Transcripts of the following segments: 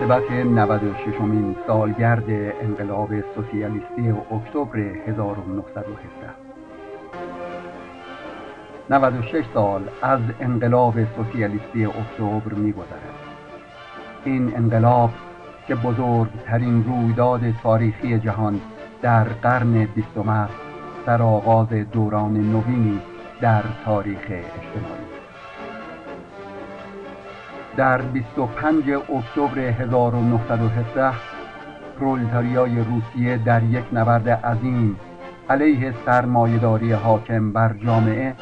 مناسبت 96مین سالگرد انقلاب سوسیالیستی اکتبر 1917. 96 سال از انقلاب سوسیالیستی اکتبر می‌گذرد. این انقلاب که بزرگترین رویداد تاریخی جهان در قرن 20 است، در آغاز دوران نوینی در تاریخ اجتماعی. در 25 اکتبر 1917 پرولتاریای روسیه در یک نبرد عظیم علیه سرمایه‌داری حاکم بر جامعه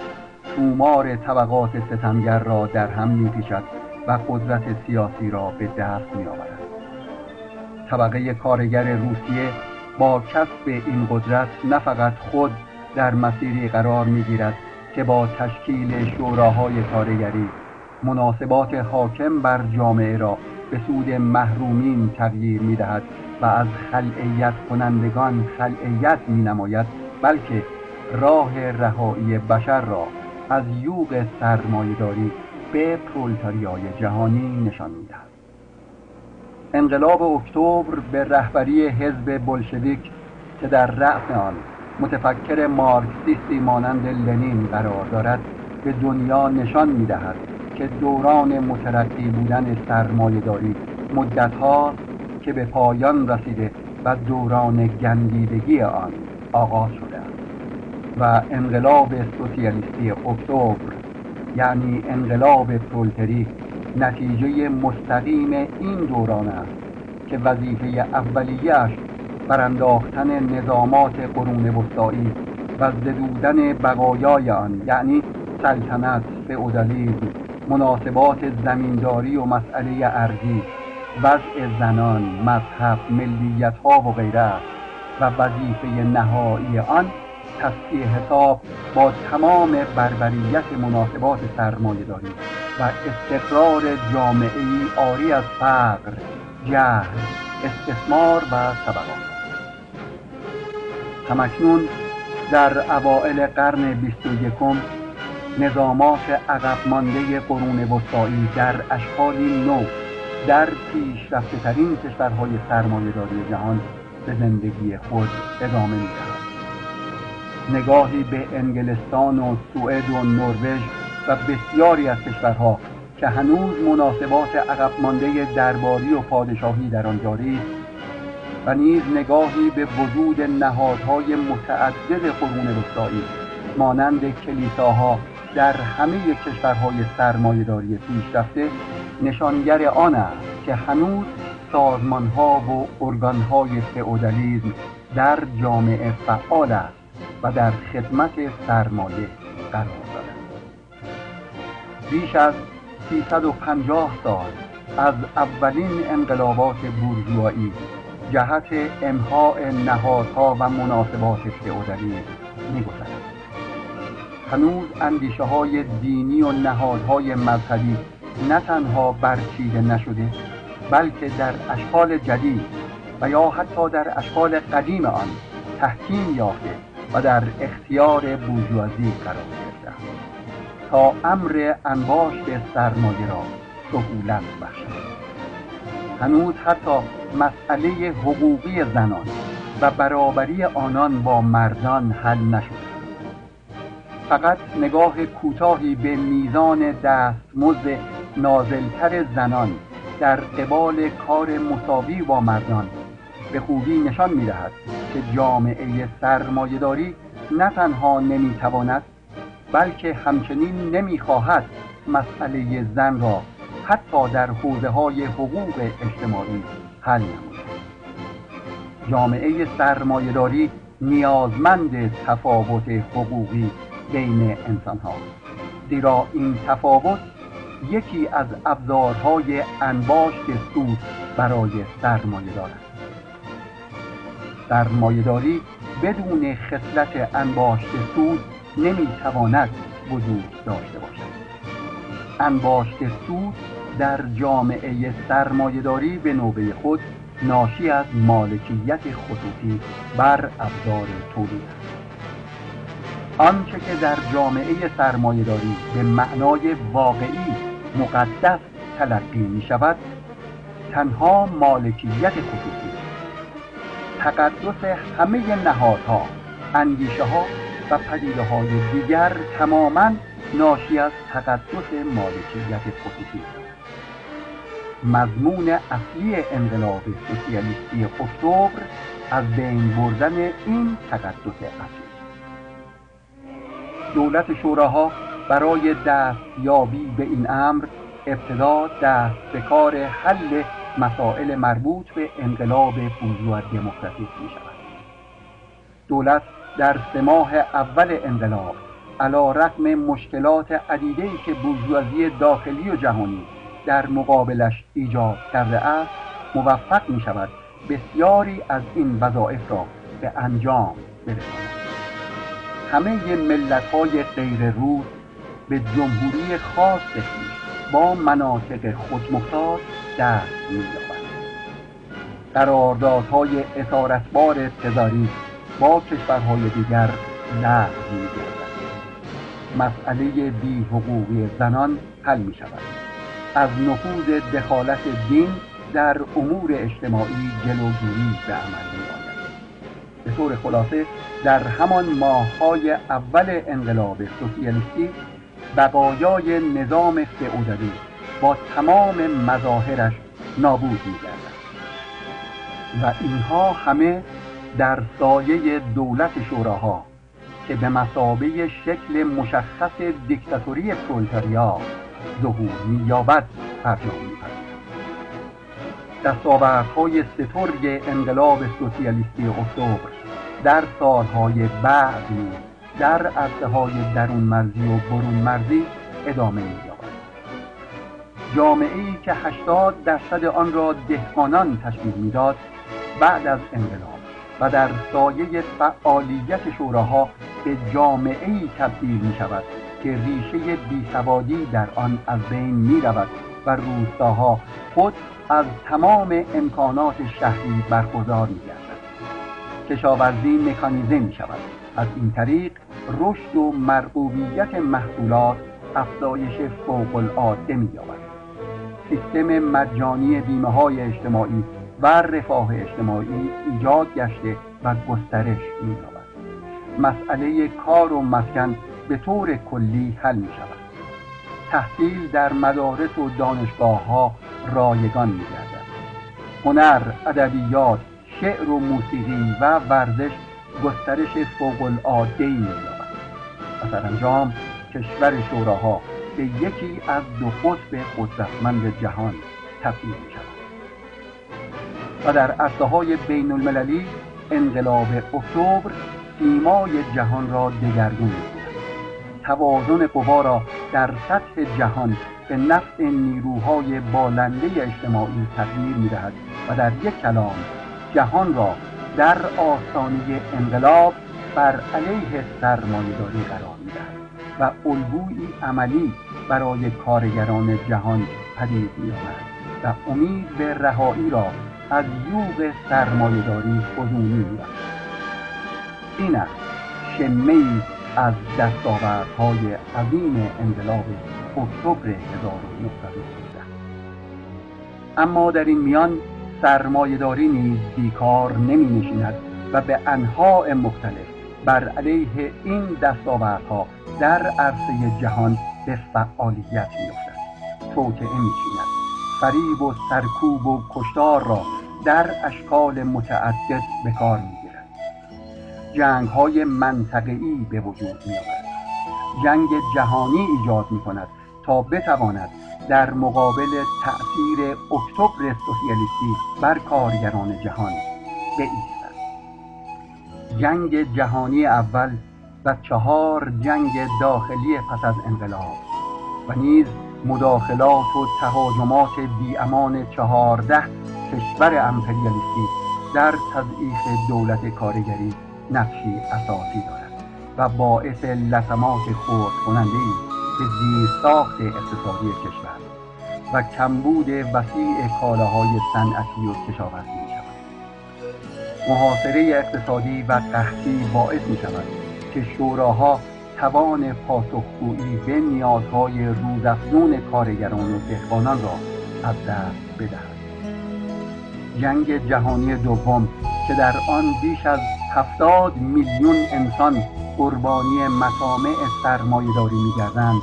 تومار طبقات ستمگر را در هم می‌پیچد و قدرت سیاسی را به دست می‌آورد. طبقه کارگر روسیه با کسب این قدرت نه فقط خود در مسیری قرار می‌گیرد که با تشکیل شوراهای کارگری مناسبات حاکم بر جامعه را به سود محرومین تغییر می‌دهد و از خلعیت کنندگان خلعیت می‌نماید، بلکه راه رهایی بشر را از یوغ سرمایه‌داری به پرولتاریای جهانی نشان می‌دهد. انقلاب اکتبر به رهبری حزب بلشویک که در رأس آن متفکر مارکسیستی مانند لنین قرار دارد، به دنیا نشان می‌دهد که دوران مترقی بودن سرمایه‌داری مدت‌هاست که به پایان رسیده و دوران گندیدگی آن آغاز شده است و انقلاب سوسیالیستی اکتبر، یعنی انقلاب پرولتاری، نتیجه مستقیم این دوران است که وظیفه اولیه‌اش برانداختن نظامات قرون وسطایی و زدودن بقایای آن، یعنی سلطنت، فئودالیسم، مناسبات زمینداری و مسئله ارضی، وضع زنان، مذهب، ملیت‌ها و غیره است و وظیفه نهایی آن تصفیه حساب با تمام بربریت مناسبات سرمایه‌داری و استقرار جامعه‌ای عاری از فقر، جهل، استثمار و طبقات. همکنون در اوائل قرن 21 نظامات عقب مانده قرون وسطایی در اشکالی نو در پیشرفته‌ترین کشورهای سرمایه‌داری جهان به زندگی خود ادامه می‌دهد. نگاهی به انگلستان و سوئد و نروژ و بسیاری از کشورها که هنوز مناسبات عقب مانده درباری و پادشاهی در آن جاری است، و نیز نگاهی به وجود نهادهای متعدد قرون وسطایی مانند کلیساها در همه کشورهای سرمایه‌داری پیشرفته، نشانگر آن است که هنوز سازمان‌ها و ارگان‌های فئودالیسم در جامعه فعال است و در خدمت سرمایه قرار دارد. بیش از 350 سال از اولین انقلابات بورژوایی جهت امحاء نهادها و مناسبات فئودالیسم می‌گذرد. هنوز اندیشه‌های دینی و نهادهای مذهبی نه تنها برچیده نشده، بلکه در اشکال جدید و یا حتی در اشکال قدیم آن تحکیم یافته و در اختیار بورژوازی قرار گرفته است تا امر انباشت سرمایه را سهولت بخشد. هنوز حتی مسئله حقوقی زنان و برابری آنان با مردان حل نشده. فقط نگاه کوتاهی به میزان دستمزد نازلتر زنان در قبال کار مساوی با مردان به خوبی نشان می‌دهد که جامعه سرمایه‌داری نه تنها نمی‌تواند، بلکه همچنین نمی‌خواهد مسئله زن را حتی در حوزه‌های حقوق اجتماعی حل نماید. جامعه سرمایه‌داری نیازمند تفاوت حقوقی بین انسان‌ها، زیرا این تفاوت یکی از ابزارهای انباشت سود برای سرمایه‌دار است. سرمایه‌داری بدون خصلت انباشت سود نمی‌تواند وجود داشته باشد. انباشت سود در جامعه سرمایه‌داری به نوبه خود ناشی از مالکیت خصوصی بر ابزار تولید است. آنچه که در جامعه سرمایه‌داری به معنای واقعی مقدس تلقی می شود، تنها مالکیت خصوصی. تقدس همه نهادها، اندیشه ها و پدیده های دیگر تماماً ناشی از تقدس مالکیت خصوصی. مضمون اصلی انقلاب سوسیالیستی اکتبر از بین بردن این تقدس اصلی. دولت شوراها برای دستیابی به این امر ابتدا دست به کار حل مسائل مربوط به انقلاب بورژوا دموکراتیک می شود. دولت در 3 ماه اول انقلاب علی‌رغم مشکلات عدیده‌ای که بورژوازی داخلی و جهانی در مقابلش ایجاد کرده است، موفق می شود بسیاری از این وظایف را به انجام برساند. همه ملت‌های غیر روس به جمهوری خاص خویش با مناطق خودمختار دست می‌یابند. قراردادهای اسارتبار تزاری با کشورهای دیگر لغو می‌گردد. مسئله بی‌حقوقی زنان حل می‌شود. از نفوذ دخالت دین در امور اجتماعی جلوگیری به عمل می‌آید. به طور خلاصه در همان ماه‌های اول انقلاب سوسیالیستی بقایای نظام فئودالی با تمام مظاهرش نابود می‌گردد و اینها همه در سایه دولت شوراها که به مثابه شکل مشخص دیکتاتوری پرولتاریا ظهور می‌یابد فرجام می‌پذیرد. دستاوردهای سترگ انقلاب سوسیالیستی اکتبر در سالهای بعد نیز در عرصه‌های درون مرزی و برون مرزی ادامه می‌یابد. جامعه‌ای که 80% آن را دهقانان تشکیل می‌داد، بعد از انقلاب و در سایه فعالیت شوراها به جامعه‌ای تبدیل می‌شود که ریشه بیسوادی در آن از بین می‌رود و روستاها خود از تمام امکانات شهری برخوردار می‌گردند. کشاورزی مکانیزه می‌شود. از این طریق رشد و مرغوبیت محصولات افزایش فوق‌العاده می‌یابد. سیستم مجانی بیمه‌های اجتماعی و رفاه اجتماعی ایجاد گشته و گسترش می‌یابد. مسئله کار و مسکن به طور کلی حل می‌شود. تحصیل در مدارس و دانشگاه‌ها رایگان می‌گردد. هنر، ادبیات، شعر و موسیقی و ورزش گسترش فوق‌العاده‌ای می‌یابد و سرانجام کشور شوراها به یکی از 2 قطب قدرتمند جهان تبدیل می‌شود. و در عرصه‌های بین‌المللی انقلاب اکتبر سیمای جهان را دگرگون می‌کند. توازن قوا را در سطح جهان به نفع نیروهای بالنده اجتماعی تغییر می‌دهد و در یک کلام جهان را در آستانه انقلاب بر علیه سرمایه‌داری قرار می‌دهد و الگویی عملی برای کارگران جهان پدید می‌آورد و امید به رهایی را از یوغ سرمایه‌داری فزونی می‌بخشد. این است شمه‌ای از دستاوردهای عظیم انقلاب اکتبر 1913. اما در این میان سرمایه‌داری نیز بیکار نمی‌نشیند و به انواع مختلف بر علیه این دستاوردها در عرصه جهان به فعالیت می‌افتد. توطئه می‌چیند، فریب و سرکوب و کشتار را در اشکال متعدد به کار می‌گیرد. جنگ‌های منطقه‌ای به وجود می‌آورد. جنگ جهانی ایجاد می‌کند تا بتواند در مقابل تأثیر اکتبر سوسیالیستی بر کارگران جهان بایستد. جنگ جهانی اول و 4 جنگ داخلی پس از انقلاب و نیز مداخلات و تهاجمات بی‌امان 14 کشور امپریالیستی در تضعیف دولت کارگری نقشی اساسی دارد و باعث لطمات خرد کننده‌ای به زیرساخت اقتصادی کشور و کمبود وسیع کالاهای صنعتی و کشاورزی می‌شود. محاصره اقتصادی و قحطی باعث می‌شود که شوراها توان پاسخگویی به نیازهای روزافزون کارگران و دهقانان را از دست بدهد. جنگ جهانی دوم که در آن بیش از 70 میلیون انسان قربانی مطامع سرمایه‌داری می‌گردند،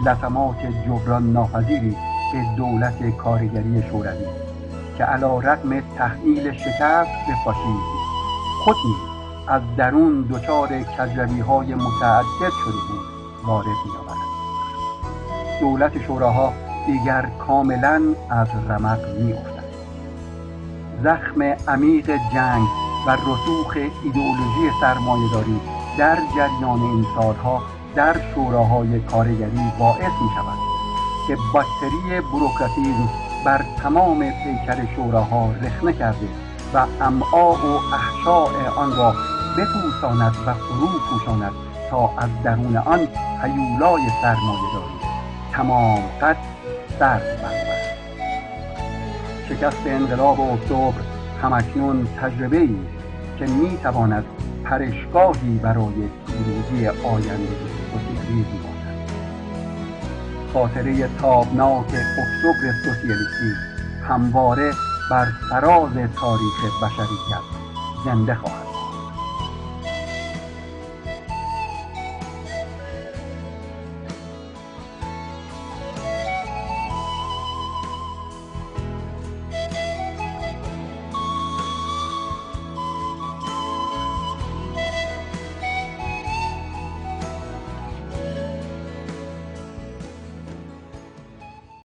لطمات جبران ناپذیری به دولت کارگری شوروی که علی‌رغم تحمیل شکست به فاشیسم خود نیز از درون دچار کجروی‌های متعدد شده بود وارد می‌آورد. دولت شوراها دیگر کاملا از رمق می‌افتد. زخم عمیق جنگ و رسوخ ایدئولوژی سرمایه‌داری در جریان این سالها در شوراهای کارگری باعث می‌شود که باکتری بوروکراتیسم بر تمام پیکر شوراها رخنه کرده و امعاء و احشاء آن را بپوساند و فرو پوشاند تا از درون آن هیولای سرمایه‌داری تمام قد سر برآورد. شکست انقلاب اکتبر همکنون تجربه‌ای است که می‌تواند پرشگاهی برای پیروزی آینده سوسیالیسم باشد. خاطره تابناک اکتبر سوسیالیستی همواره بر فراز تاریخ بشریت زنده خواهد